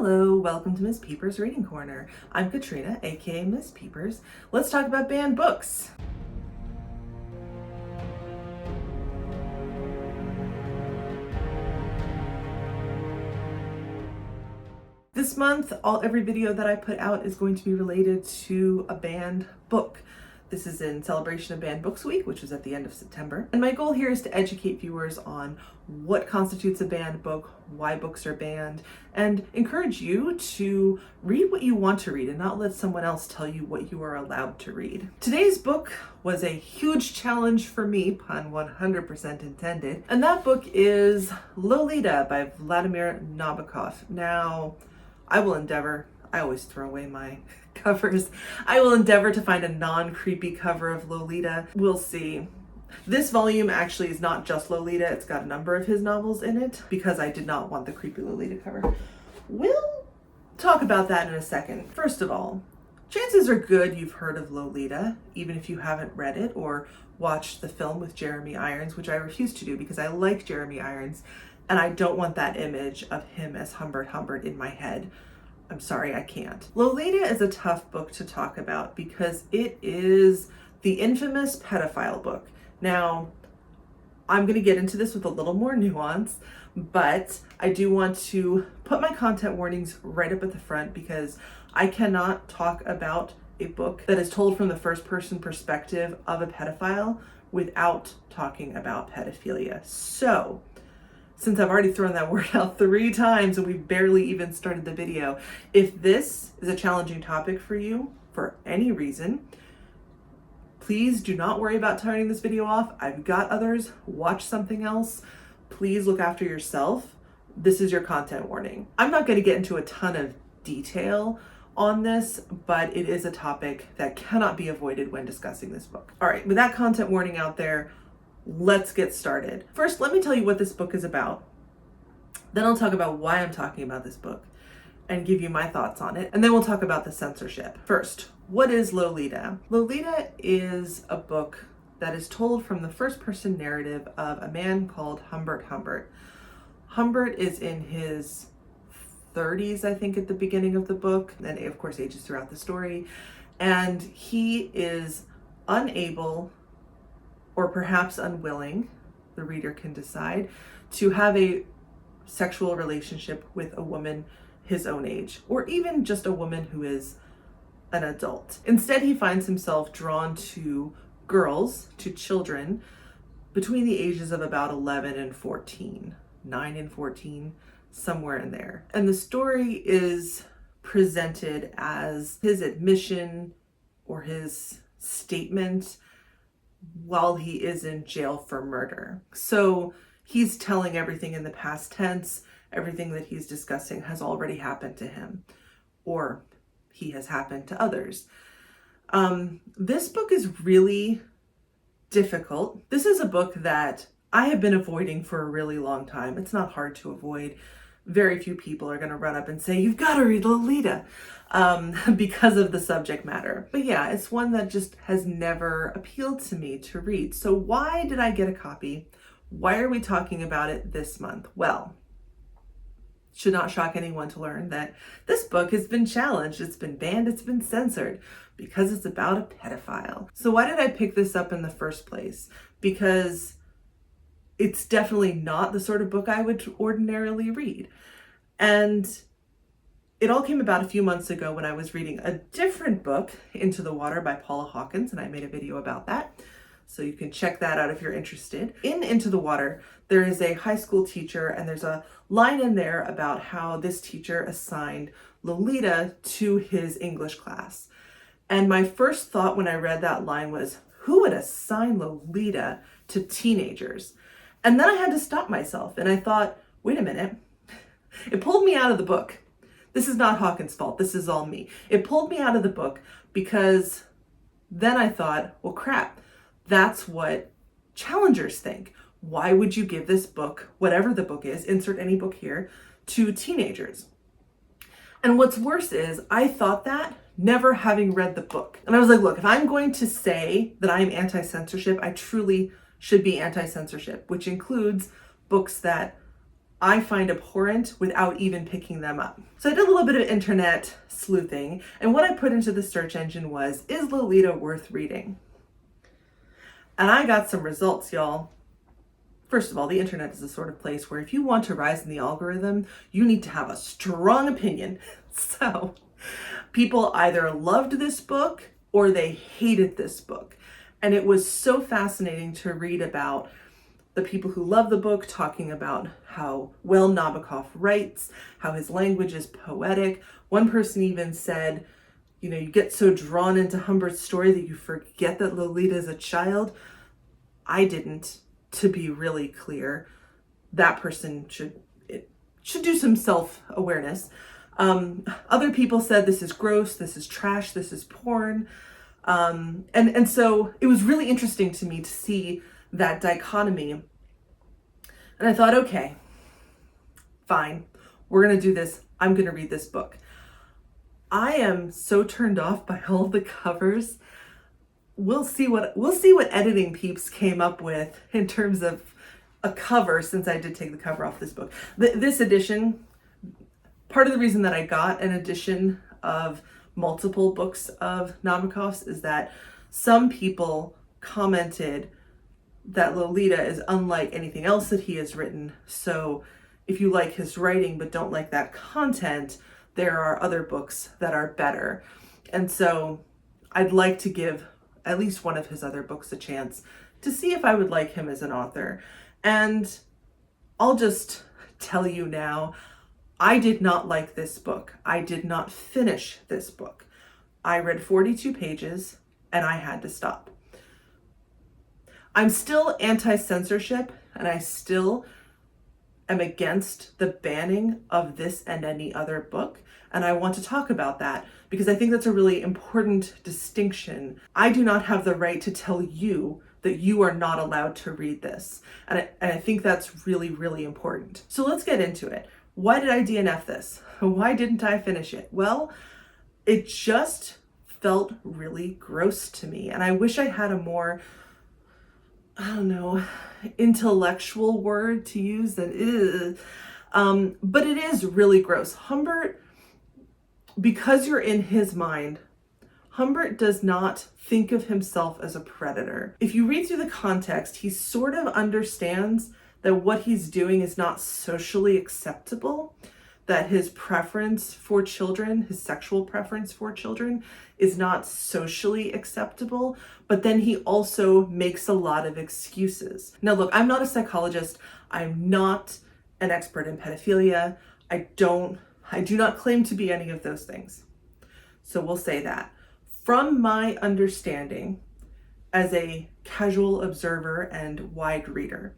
Hello, welcome to Miss Peepers Reading Corner. I'm Katrina, aka Miss Peepers. Let's talk about banned books. This month, every video that I put out is going to be related to a banned book. This is in celebration of Banned Books Week, which is at the end of September. And my goal here is to educate viewers on what constitutes a banned book, why books are banned, and encourage you to read what you want to read and not let someone else tell you what you are allowed to read. Today's book was a huge challenge for me, pun 100% intended, and that book is Lolita by Vladimir Nabokov. Now, I always throw away my covers. I will endeavor to find a non-creepy cover of Lolita. We'll see. This volume actually is not just Lolita, it's got a number of his novels in it because I did not want the creepy Lolita cover. We'll talk about that in a second. First of all, chances are good you've heard of Lolita, even if you haven't read it or watched the film with Jeremy Irons, which I refuse to do because I like Jeremy Irons and I don't want that image of him as Humbert in my head. I'm sorry, I can't. Lolita is a tough book to talk about because it is the infamous pedophile book. Now, I'm going to get into this with a little more nuance, but I do want to put my content warnings right up at the front because I cannot talk about a book that is told from the first person perspective of a pedophile without talking about pedophilia. So, since I've already thrown that word out 3 times and we've barely even started the video, if this is a challenging topic for you for any reason, please do not worry about turning this video off. I've got others. Watch something else. Please look after yourself. This is your content warning. I'm not going to get into a ton of detail on this, but it is a topic that cannot be avoided when discussing this book. All right, with that content warning out there, let's get started. First, let me tell you what this book is about. Then I'll talk about why I'm talking about this book and give you my thoughts on it. And then we'll talk about the censorship. First, what is Lolita? Lolita is a book that is told from the first person narrative of a man called Humbert. Humbert is in his 30s, I think, at the beginning of the book, and of course ages throughout the story. And he is unable, or perhaps unwilling, the reader can decide, to have a sexual relationship with a woman his own age, or even just a woman who is an adult. Instead, he finds himself drawn to girls, to children, between the ages of about 11 and 14, 9 and 14, somewhere in there. And the story is presented as his admission or his statement while he is in jail for murder. So he's telling everything in the past tense. Everything that he's discussing has already happened to him, or he has happened to others. This book is really difficult. This is a book that I have been avoiding for a really long time. It's not hard to avoid. Very few people are going to run up and say, you've got to read Lolita, because of the subject matter. But yeah, it's one that just has never appealed to me to read. So why did I get a copy? Why are we talking about it this month? Well, should not shock anyone to learn that this book has been challenged, it's been banned, it's been censored because it's about a pedophile. So why did I pick this up in the first place? Because it's definitely not the sort of book I would ordinarily read. And it all came about a few months ago when I was reading a different book, Into the Water by Paula Hawkins, and I made a video about that. So you can check that out if you're interested. In Into the Water, there is a high school teacher, and there's a line in there about how this teacher assigned Lolita to his English class. And my first thought when I read that line was, who would assign Lolita to teenagers? And then I had to stop myself, and I thought, wait a minute. It pulled me out of the book. This is not Hawkins' fault. This is all me. It pulled me out of the book because then I thought, well, crap. That's what challengers think. Why would you give this book, whatever the book is, insert any book here, to teenagers? And what's worse is I thought that never having read the book. And I was like, look, if I'm going to say that I'm anti-censorship, I truly should be anti-censorship, which includes books that I find abhorrent without even picking them up. So I did a little bit of internet sleuthing, and what I put into the search engine was, is Lolita worth reading? And I got some results, y'all. First of all, the internet is the sort of place where if you want to rise in the algorithm, you need to have a strong opinion. So people either loved this book or they hated this book. And it was so fascinating to read about the people who love the book talking about how well Nabokov writes, how his language is poetic. One person even said, you know, you get so drawn into Humbert's story that you forget that Lolita is a child. I didn't. To be really clear, that person should do some self-awareness. Other people said this is gross, this is trash, this is porn. And so it was really interesting to me to see that dichotomy. And I thought, okay, fine, we're going to do this. I'm going to read this book. I am so turned off by all the covers. We'll see what editing peeps came up with in terms of a cover, since I did take the cover off this book. This edition, part of the reason that I got an edition of multiple books of Nabokov's is that some people commented that Lolita is unlike anything else that he has written. So if you like his writing but don't like that content, there are other books that are better. And so I'd like to give at least one of his other books a chance to see if I would like him as an author. And I'll just tell you now, I did not like this book. I did not finish this book. I read 42 pages and I had to stop. I'm still anti-censorship and I still am against the banning of this and any other book. And I want to talk about that because I think that's a really important distinction. I do not have the right to tell you that you are not allowed to read this. And I think that's really, really important. So let's get into it. Why did I DNF this? Why didn't I finish it? Well, it just felt really gross to me. And I wish I had a more, I don't know, intellectual word to use than but it is really gross. Humbert, because you're in his mind, Humbert does not think of himself as a predator. If you read through the context, he sort of understands that what he's doing is not socially acceptable, that his preference for children, his sexual preference for children, is not socially acceptable, but then he also makes a lot of excuses. Now look, I'm not a psychologist. I'm not an expert in pedophilia. I do not claim to be any of those things. So we'll say that. From my understanding as a casual observer and wide reader,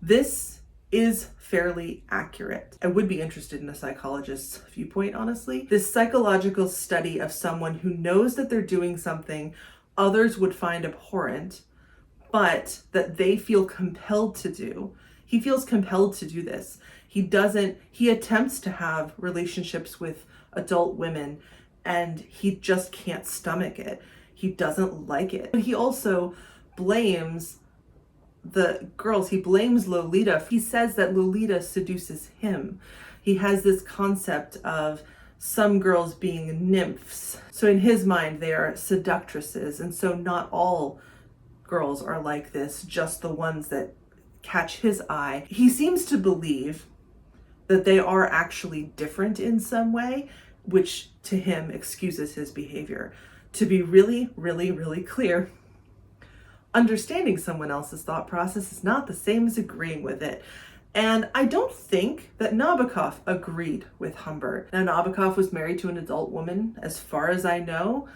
this is fairly accurate. I would be interested in a psychologist's viewpoint, honestly. This psychological study of someone who knows that they're doing something others would find abhorrent, but that they feel compelled to do. He feels compelled to do this. He attempts to have relationships with adult women and he just can't stomach it. He doesn't like it. But he also blames the girls. He blames Lolita. He says that Lolita seduces him. He has this concept of some girls being nymphs. So in his mind, they are seductresses. And so not all girls are like this, just the ones that catch his eye. He seems to believe that they are actually different in some way, which to him excuses his behavior. To be really, really, really clear, understanding someone else's thought process is not the same as agreeing with it. And I don't think that Nabokov agreed with Humbert. Now, Nabokov was married to an adult woman. As far as I know,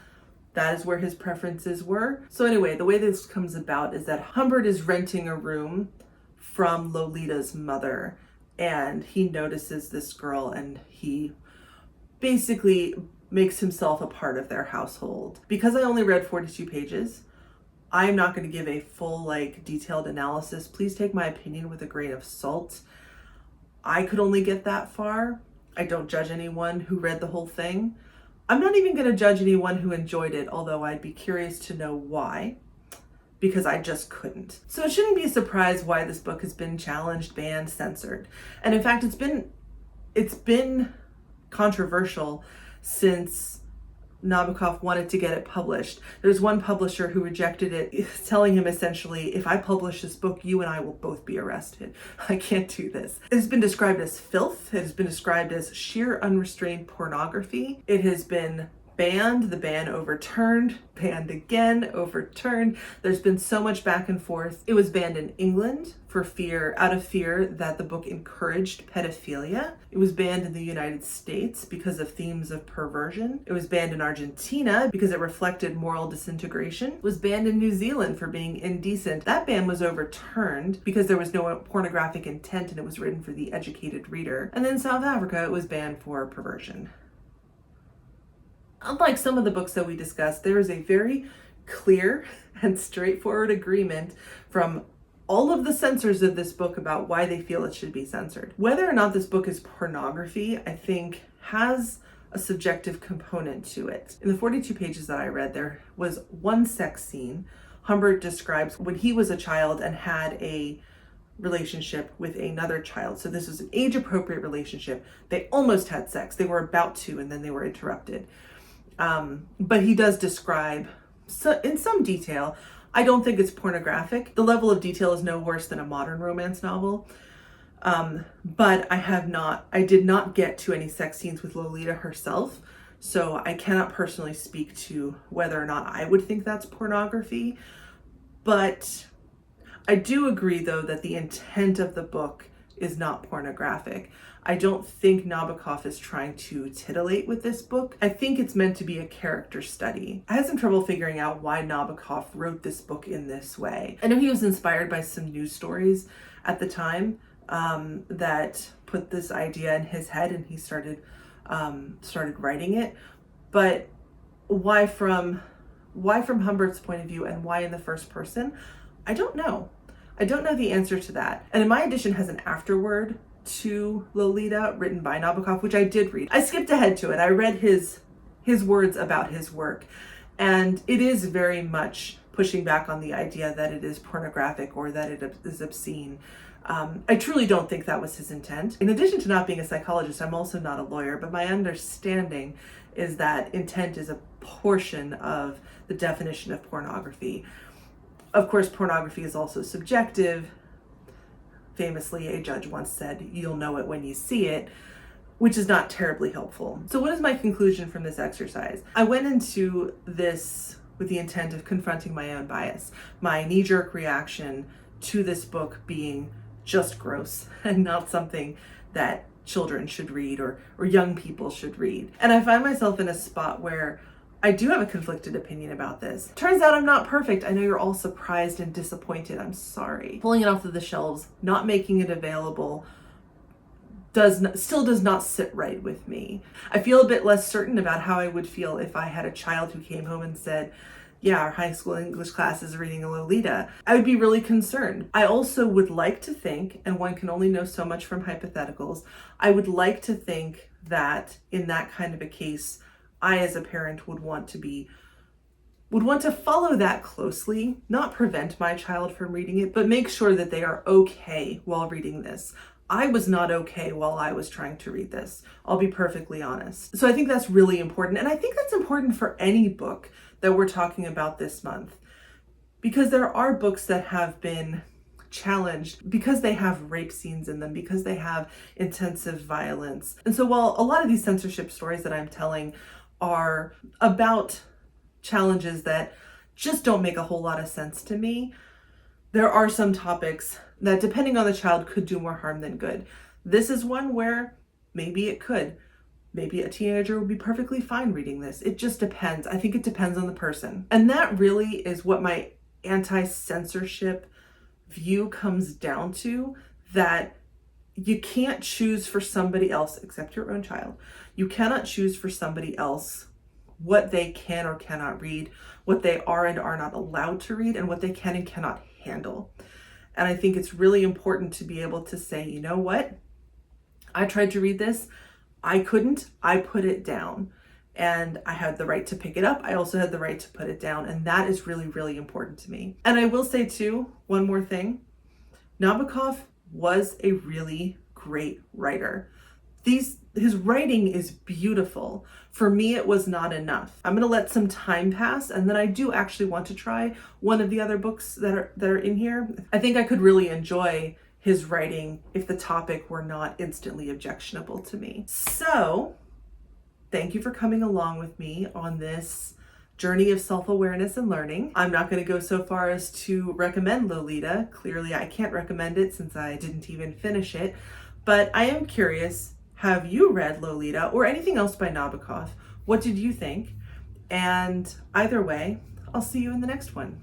that is where his preferences were. So anyway, the way this comes about is that Humbert is renting a room from Lolita's mother, and he notices this girl and he basically makes himself a part of their household. Because I only read 42 pages, I'm not going to give a full, detailed analysis. Please take my opinion with a grain of salt. I could only get that far. I don't judge anyone who read the whole thing. I'm not even going to judge anyone who enjoyed it, although I'd be curious to know why. because I just couldn't. So it shouldn't be a surprise why this book has been challenged, banned, censored. And in fact, it's been controversial since Nabokov wanted to get it published. There's one publisher who rejected it, telling him essentially, if I publish this book, you and I will both be arrested. I can't do this. It has been described as filth. It has been described as sheer unrestrained pornography. It has been banned, the ban overturned, banned again, overturned. There's been so much back and forth. It was banned in England out of fear that the book encouraged pedophilia. It was banned in the United States because of themes of perversion. It was banned in Argentina because it reflected moral disintegration. It was banned in New Zealand for being indecent. That ban was overturned because there was no pornographic intent and it was written for the educated reader. And then in South Africa, it was banned for perversion. Unlike some of the books that we discussed, there is a very clear and straightforward agreement from all of the censors of this book about why they feel it should be censored. Whether or not this book is pornography, I think, has a subjective component to it. In the 42 pages that I read, there was one sex scene. Humbert describes when he was a child and had a relationship with another child. So this was an age-appropriate relationship. They almost had sex. They were about to, and then they were interrupted. But he does describe in some detail. I don't think it's pornographic. The level of detail is no worse than a modern romance novel. But I did not get to any sex scenes with Lolita herself. So I cannot personally speak to whether or not I would think that's pornography. But I do agree, though, that the intent of the book is not pornographic. I don't think Nabokov is trying to titillate with this book. I think it's meant to be a character study. I had some trouble figuring out why Nabokov wrote this book in this way. I know he was inspired by some news stories at the time that put this idea in his head, and he started writing it. But why from Humbert's point of view and why in the first person? I don't know. I don't know the answer to that. And my edition has an afterword to Lolita written by Nabokov, which I did read. I skipped ahead to it. I read his words about his work, and it is very much pushing back on the idea that it is pornographic or that it is obscene. I truly don't think that was his intent. In addition to not being a psychologist, I'm also not a lawyer, but my understanding is that intent is a portion of the definition of pornography. Of course, pornography is also subjective. Famously, a judge once said, "You'll know it when you see it," which is not terribly helpful. So what is my conclusion from this exercise? I went into this with the intent of confronting my own bias, my knee-jerk reaction to this book being just gross and not something that children should read or young people should read. And I find myself in a spot where I do have a conflicted opinion about this. Turns out I'm not perfect. I know you're all surprised and disappointed. I'm sorry. Pulling it off of the shelves, not making it available, still does not sit right with me. I feel a bit less certain about how I would feel if I had a child who came home and said, "Yeah, our high school English class is reading a Lolita." I would be really concerned. I also would like to think, and one can only know so much from hypotheticals, I would like to think that in that kind of a case, I as a parent would want to follow that closely, not prevent my child from reading it, but make sure that they are okay while reading this. I was not okay while I was trying to read this. I'll be perfectly honest. So I think that's really important. And I think that's important for any book that we're talking about this month, because there are books that have been challenged because they have rape scenes in them, because they have intensive violence. And so while a lot of these censorship stories that I'm telling are about challenges that just don't make a whole lot of sense to me, there are some topics that, depending on the child, could do more harm than good. This is one where maybe it could. Maybe a teenager would be perfectly fine reading this. It just depends. I think it depends on the person. And that really is what my anti-censorship view comes down to, that you can't choose for somebody else, except your own child. You cannot choose for somebody else what they can or cannot read, what they are and are not allowed to read, and what they can and cannot handle. And I think it's really important to be able to say, you know what? I tried to read this. I couldn't. I put it down. and I had the right to pick it up. I also had the right to put it down, and that is really, really important to me. And I will say too, one more thing, Nabokov was a really great writer. His writing is beautiful. For me, it was not enough. I'm gonna let some time pass, and then I do actually want to try one of the other books that are in here. I think I could really enjoy his writing if the topic were not instantly objectionable to me. So, thank you for coming along with me on this journey of self-awareness and learning. I'm not going to go so far as to recommend Lolita. Clearly, I can't recommend it since I didn't even finish it. But I am curious, have you read Lolita or anything else by Nabokov? What did you think? And either way, I'll see you in the next one.